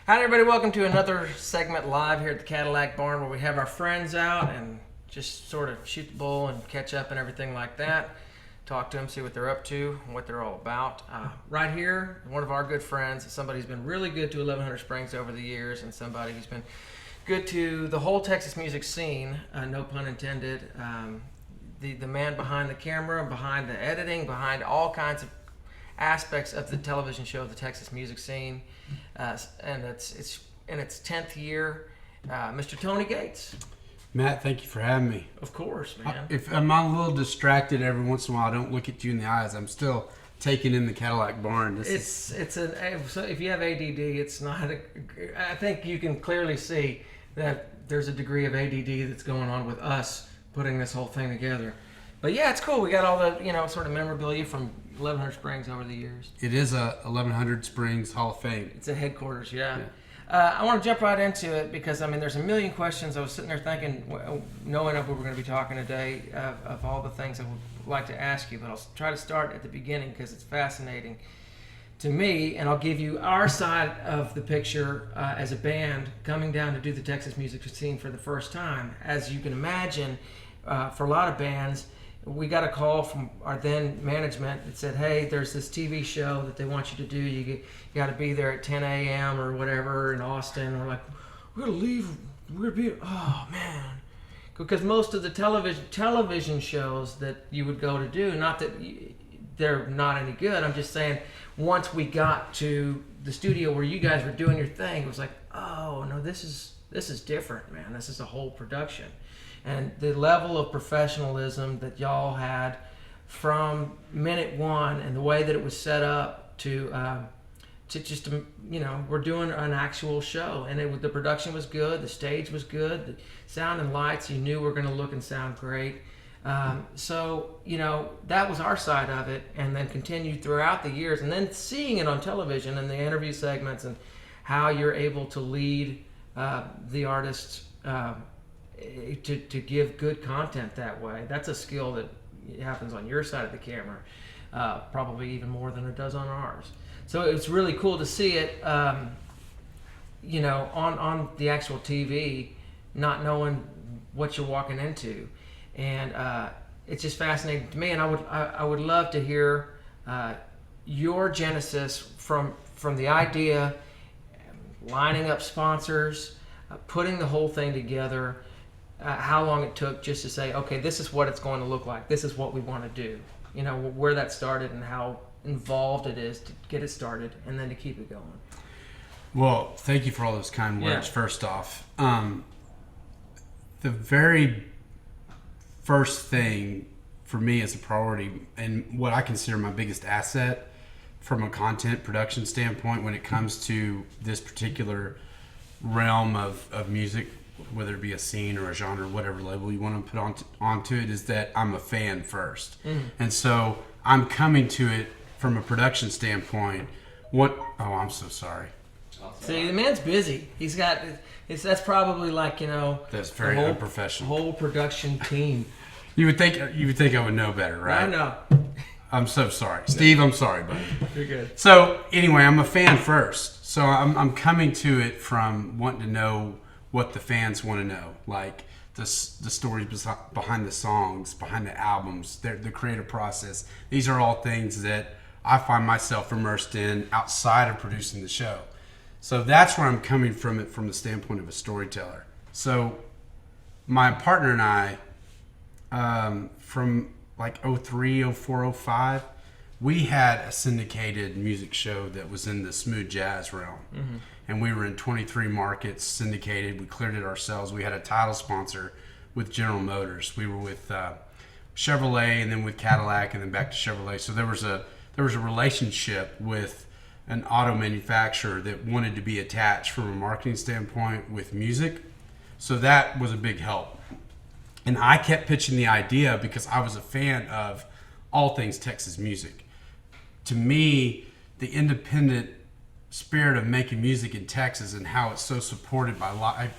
Hi, everybody. Welcome to another segment live here at the Cadillac Barn where we have our friends out and just sort of shoot the bull and catch up and everything like that. Talk to them, see what they're up to, and what they're all about. Right here, one of our good friends, somebody who's been really good to 1100 Springs over the years, and somebody who's been good to the whole Texas music scene, no pun intended. The man behind the camera, behind the editing, behind all kinds of aspects of the television show, the Texas music scene, and it's in its 10th year. Mr. Tony Gates. Matt, thank you for having me. Of course, man. If I'm a little distracted every once in a while, I don't look at you in the eyes. I'm still taking in the Cadillac Barn. So if you have ADD, it's not. I think you can clearly see that there's a degree of ADD that's going on with us putting this whole thing together. But yeah, it's cool. We got all the sort of memorabilia from 1100 Springs over the years. It is a 1100 Springs Hall of Fame. It's a headquarters, yeah. I want to jump right into it because, there's a million questions. I was sitting there thinking, knowing of what we're going to be talking today, of all the things I would like to ask you, but I'll try to start at the beginning because it's fascinating to me, and I'll give you our side of the picture as a band coming down to do the Texas music scene for the first time. As you can imagine, for a lot of bands, we got a call from our then management that said, hey, there's this TV show that they want you to do. You got to be there at 10 a.m. or whatever in Austin. We're like, we're going to leave. We're going to be, oh, man. Because most of the television shows that you would go to do, not that they're not any good. I'm just saying once we got to the studio where you guys were doing your thing, it was like, oh, no, this is different, man. This is a whole production. And the level of professionalism that y'all had from minute one and the way that it was set up to just, we're doing an actual show. And the production was good, the stage was good, the sound and lights, you knew were going to look and sound great. So, that was our side of it, and then continued throughout the years. And then seeing it on television and the interview segments and how you're able to lead the artists to give good content that way. That's a skill that happens on your side of the camera, probably even more than it does on ours. So it's really cool to see it, on the actual TV, not knowing what you're walking into, and it's just fascinating to me. And I would love to hear your genesis from the idea, lining up sponsors, putting the whole thing together. How long it took just to say, okay, this is what it's going to look like. This is what we want to do. Where that started and how involved it is to get it started and then to keep it going. Well, thank you for all those kind words. First off, the very first thing for me as a priority and what I consider my biggest asset from a content production standpoint when it comes to this particular realm of music, whether it be a scene or a genre, whatever label you want to put onto it, is that I'm a fan first. And so I'm coming to it from a production standpoint. I'm so sorry. See, the man's busy. He's got, that's probably like, that's very unprofessional. Whole production team. You would think I would know better, right? I know. I'm so sorry. Steve, I'm sorry, buddy. You're good. So anyway, I'm a fan first. So I'm coming to it from wanting to know what the fans want to know, like the stories behind the songs, behind the albums, the creative process. These are all things that I find myself immersed in outside of producing the show. So that's where I'm coming from it from the standpoint of a storyteller. So my partner and I, from like 03, 04, 05, we had a syndicated music show that was in the smooth jazz realm. Mm-hmm. And we were in 23 markets, syndicated. We cleared it ourselves. We had a title sponsor with General Motors. We were with Chevrolet, and then with Cadillac, and then back to Chevrolet. So there was a relationship with an auto manufacturer that wanted to be attached from a marketing standpoint with music. So that was a big help. And I kept pitching the idea because I was a fan of all things Texas music. To me, the independent spirit of making music in Texas and how it's so supported by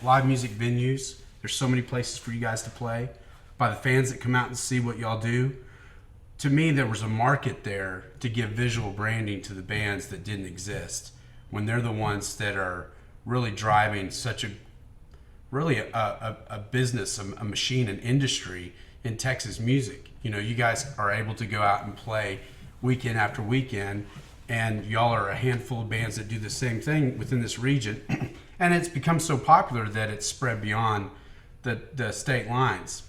live music venues. There's so many places for you guys to play. By the fans that come out and see what y'all do. To me, there was a market there to give visual branding to the bands that didn't exist. When they're the ones that are really driving such a business, a machine, an industry in Texas music. You know, you guys are able to go out and play weekend after weekend, and y'all are a handful of bands that do the same thing within this region. And it's become so popular that it's spread beyond the state lines.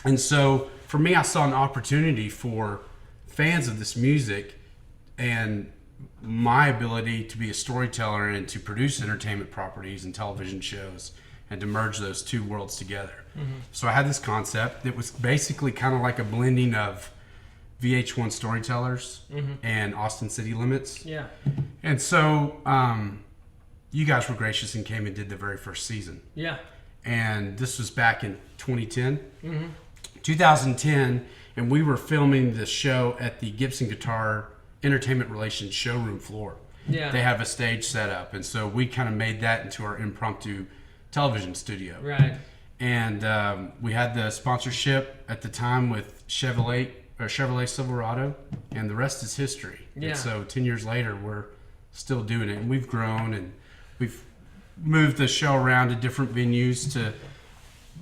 And so for me, I saw an opportunity for fans of this music and my ability to be a storyteller and to produce entertainment properties and television shows and to merge those two worlds together. So I had this concept that was basically kind of like a blending of VH1 Storytellers and Austin City Limits. Yeah. And so you guys were gracious and came and did the very first season. Yeah. And this was back in 2010. 2010, and we were filming this show at the Gibson Guitar Entertainment Relations showroom floor. Yeah. They have a stage set up, and so we kind of made that into our impromptu television studio. Right. And we had the sponsorship at the time with Chevrolet Silverado, and the rest is history. Yeah. And so 10 years later, we're still doing it, and we've grown, and we've moved the show around to different venues to,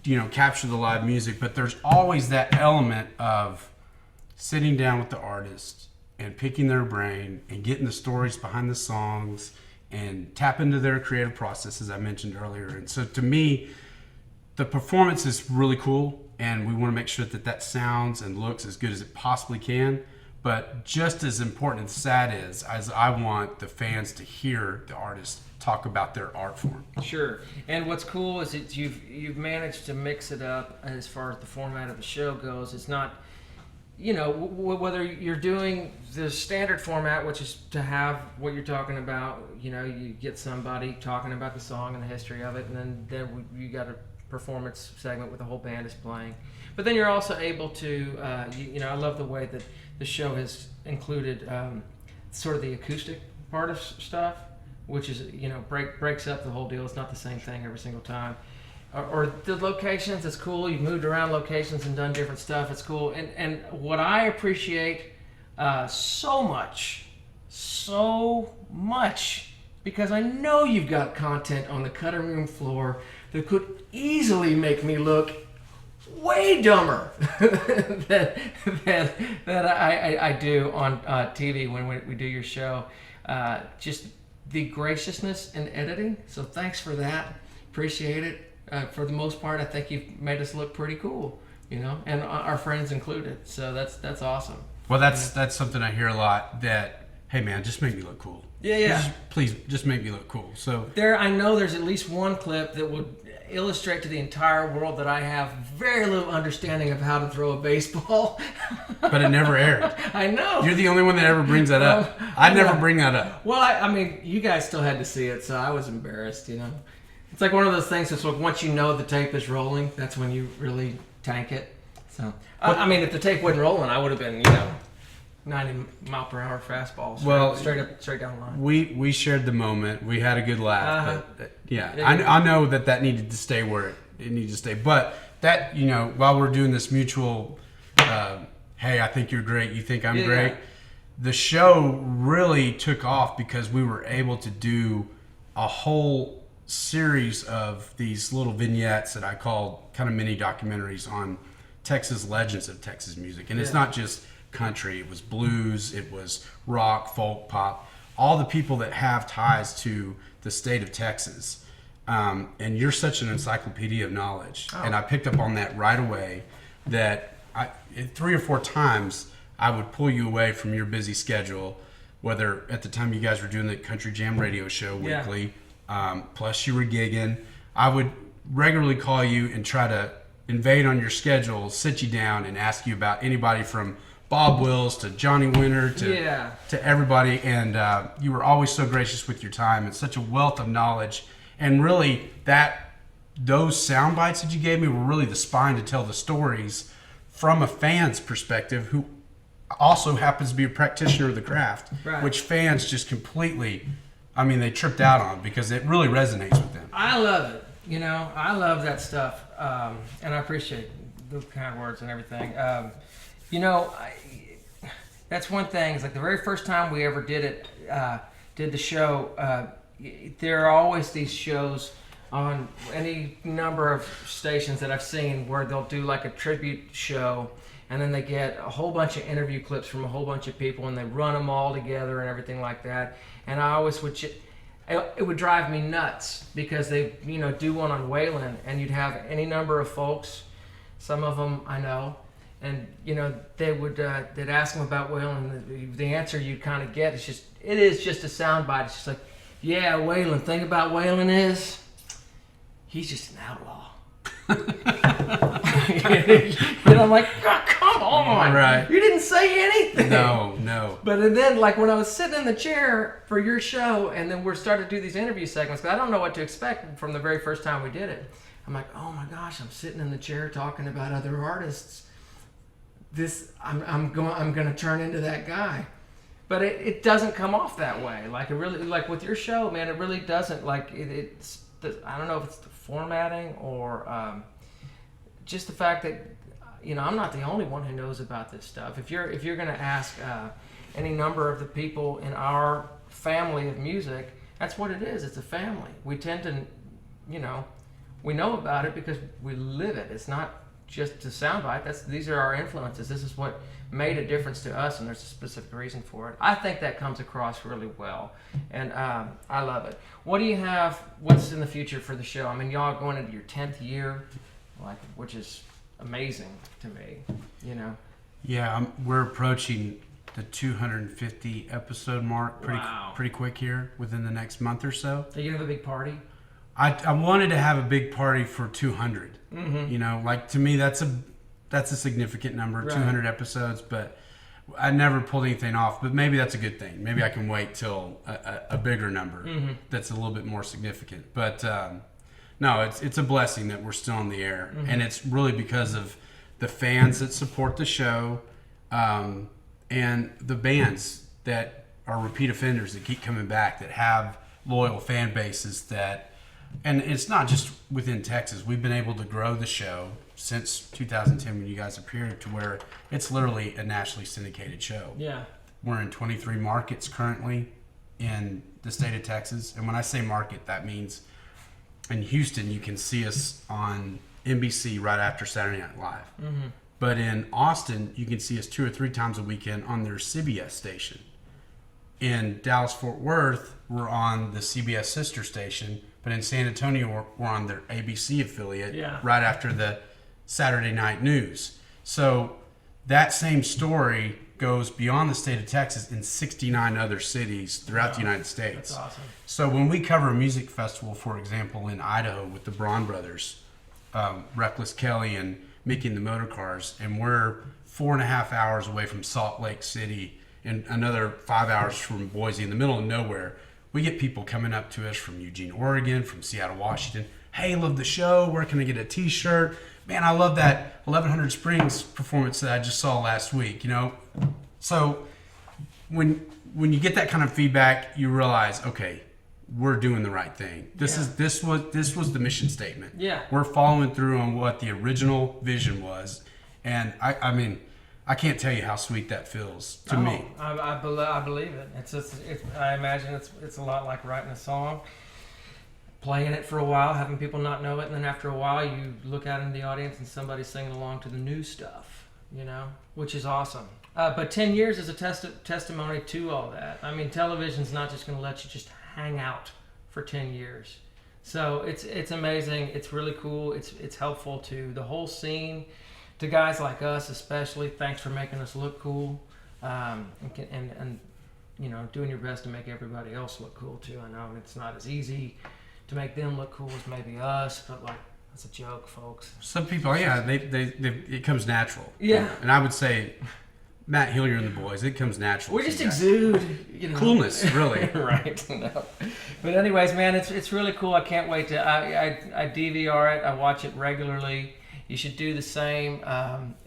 you know, capture the live music. But there's always that element of sitting down with the artist and picking their brain and getting the stories behind the songs and tap into their creative process, as I mentioned earlier. And so to me, the performance is really cool, and we want to make sure that that sounds and looks as good as it possibly can. But just as important as that is, as I want the fans to hear the artist talk about their art form. Sure. And what's cool is that you've managed to mix it up as far as the format of the show goes. It's not, you know, whether you're doing the standard format, which is to have what you're talking about, you know, you get somebody talking about the song and the history of it, and then you got a performance segment where the whole band is playing. But then you're also able to, you know, I love the way that the show has included sort of the acoustic part of stuff, which is, you know, breaks up the whole deal. It's not the same thing every single time. Or the locations, it's cool. You've moved around locations and done different stuff. It's cool. And what I appreciate so much, because I know you've got content on the cutting room floor that could easily make me look way dumber than I do on TV when we do your show. Just the graciousness in editing. So thanks for that. Appreciate it. For the most part, I think you've made us look pretty cool, you know, and our friends included. So that's awesome. Well, that's something I hear a lot, that, hey man, just make me look cool. Yeah. Please, just make me look cool. So I know there's at least one clip that would illustrate to the entire world that I have very little understanding of how to throw a baseball. But it never aired. I know. You're the only one that ever brings that up. I never bring that up. Well, I mean, you guys still had to see it, so I was embarrassed, you know. It's like one of those things that's like, once you know the tape is rolling, that's when you really tank it. So, I mean, if the tape wasn't rolling, I would have been, you know, 90 mile per hour fastballs. Well, straight down the line. We shared the moment. We had a good laugh. But, yeah, Yeah, I know that needed to stay where it needed to stay. But that, you know, while we're doing this mutual, hey, I think you're great, you think I'm great, the show really took off because we were able to do a whole series of these little vignettes that I call kind of mini documentaries on Texas legends of Texas music. And it's not just country, it was blues, it was rock, folk, pop, all the people that have ties to the state of Texas. And you're such an encyclopedia of knowledge. Oh. And I picked up on that right away, that 3 or 4 times I would pull you away from your busy schedule, whether at the time you guys were doing the Country Jam radio show weekly, plus you were gigging. I would regularly call you and try to invade on your schedule, sit you down and ask you about anybody from Bob Wills to Johnny Winter to everybody. And you were always so gracious with your time and such a wealth of knowledge. And really those sound bites that you gave me were really the spine to tell the stories from a fan's perspective, who also happens to be a practitioner of the craft, which fans just completely, I mean, they tripped out on because it really resonates with them. I love it. You know, I love that stuff. And I appreciate the kind words and everything. You know, that's one thing. It's like the very first time we ever did the show, there are always these shows on any number of stations that I've seen where they'll do like a tribute show, and then they get a whole bunch of interview clips from a whole bunch of people, and they run them all together and everything like that. And I always would, it would drive me nuts because they, do one on Waylon, and you'd have any number of folks, some of them I know, and they would they'd ask them about Waylon, and the answer you kind of get is it is just a soundbite. It's just like, yeah, Waylon. Thing about Waylon is he's just an outlaw. And I'm like, oh, come on, right? You didn't say anything. No. But then, like when I was sitting in the chair for your show, and then we're starting to do these interview segments, because I don't know what to expect from the very first time we did it. I'm like, oh my gosh, I'm sitting in the chair talking about other artists. I'm going to turn into that guy. But it doesn't come off that way. Like it really, like with your show, man, it really doesn't. Like it's I don't know if it's the formatting or just the fact that I'm not the only one who knows about this stuff. If you're going to ask any number of the people in our family of music, that's what it is. It's a family. We tend to, we know about it because we live it. It's not just a soundbite. These are our influences. This is what made a difference to us, and there's a specific reason for it. I think that comes across really well, and I love it. What do you have? What's in the future for the show? I mean, y'all going into your 10th year, which is amazing to me. Yeah, we're approaching the 250 episode mark pretty quick here within the next month or so. Are you gonna have a big party? I wanted to have a big party for 200. Mm-hmm. To me that's a significant number, right. 200 episodes, but I never pulled anything off. But maybe that's a good thing. Maybe I can wait till a bigger number that's a little bit more significant. But no, it's a blessing that we're still on the air, and it's really because of the fans that support the show, and the bands that are repeat offenders that keep coming back, that have loyal fan bases and it's not just within Texas. We've been able to grow the show since 2010 when you guys appeared to where it's literally a nationally syndicated show. Yeah. We're in 23 markets currently in the state of Texas. And when I say market, that means in Houston, you can see us on NBC right after Saturday Night Live. Mm-hmm. But in Austin, you can see us 2 or 3 times a weekend on their CBS station. In Dallas-Fort Worth, we're on the CBS sister station. But in San Antonio, we're on their ABC affiliate right after the Saturday night news. So that same story goes beyond the state of Texas in 69 other cities throughout the United States. That's awesome. So when we cover a music festival, for example, in Idaho with the Braun brothers, Reckless Kelly and Mickey and the Motorcars, and we're 4.5 hours away from Salt Lake City and another 5 hours from Boise in the middle of nowhere, we get people coming up to us from Eugene, Oregon, from Seattle, Washington. Hey, love the show. Where can I get a T-shirt? Man, I love that 1100 Springs performance that I just saw last week. So when you get that kind of feedback, you realize, okay, we're doing the right thing. This was the mission statement. Yeah, we're following through on what the original vision was, and I mean. I can't tell you how sweet that feels to me. I believe it. I imagine it's a lot like writing a song, playing it for a while, having people not know it, and then after a while you look out in the audience and somebody's singing along to the new stuff, which is awesome. But 10 years is a testimony to all that. I mean, television's not just going to let you just hang out for 10 years. So it's amazing. It's really cool. It's helpful to the whole scene. To guys like us especially, thanks for making us look cool, and doing your best to make everybody else look cool too. I know it's not as easy to make them look cool as maybe us, but that's a joke, folks. Some people, it comes natural. Yeah. And I would say, Matt Hillyer and the boys, it comes natural. We just exude, coolness, really. Right. No. But anyways, man, it's really cool. I can't wait to. I DVR it. I watch it regularly. You should do the same,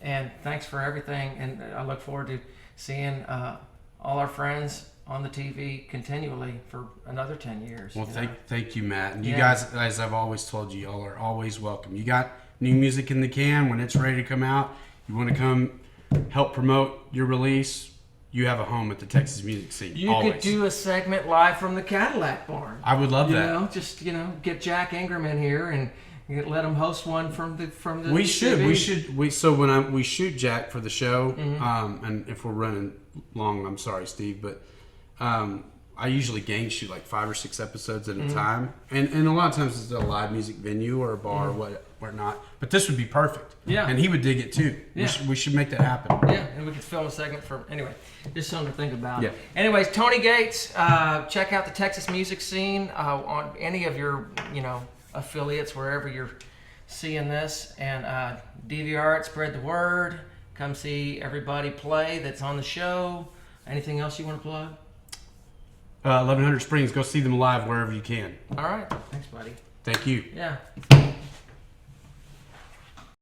and thanks for everything, and I look forward to seeing all our friends on the TV continually for another 10 years. Well, thank you, Matt. And you guys, as I've always told you, y'all are always welcome. You got new music in the can. When it's ready to come out, you want to come help promote your release, you have a home at the Texas music scene. You always. could do a segment live from the Cadillac barn. I would love that. Just get Jack Ingram in here and let him host one from the. We should. TV. So when we shoot Jack for the show, and if we're running long, I'm sorry, Steve, but I usually gang shoot like 5 or 6 episodes at a time, and a lot of times it's at a live music venue or a bar or whatnot. But this would be perfect. Yeah, and he would dig it too. Yeah. We should make that happen. Yeah, and we could film a segment for anyway. Just something to think about. Yeah. Anyways, Tony Gates, check out the Texas music scene on any of your affiliates wherever you're seeing this, and DVR it, spread the word. Come see everybody play that's on the show. Anything else you want to plug? 1100 Springs. Go see them live wherever you can. All right. Thanks, buddy. Thank you. Yeah.